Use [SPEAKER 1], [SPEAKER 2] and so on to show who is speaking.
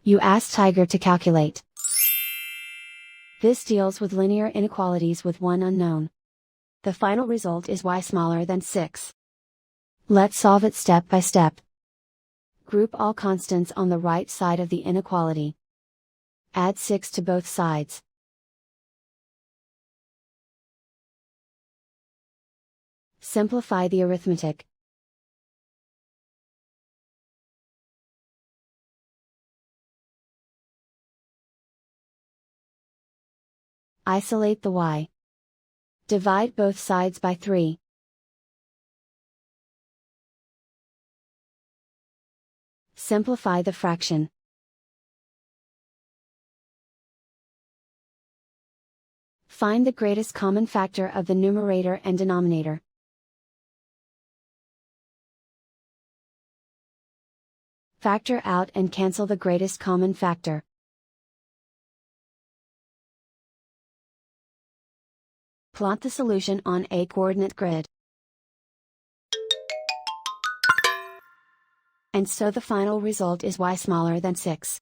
[SPEAKER 1] You ask Tiger to calculate. This deals with linear inequalities with one unknown. The final result is y smaller than 6. Let's solve it step by step. Group all constants on the right side of the inequality. Add 6 to both sides. Simplify the arithmetic. Isolate the y. Divide both sides by 3. Simplify the fraction. Find the greatest common factor of the numerator and denominator. Factor out and cancel the greatest common factor. Plot the solution on a coordinate grid. And so the final result is y smaller than 6.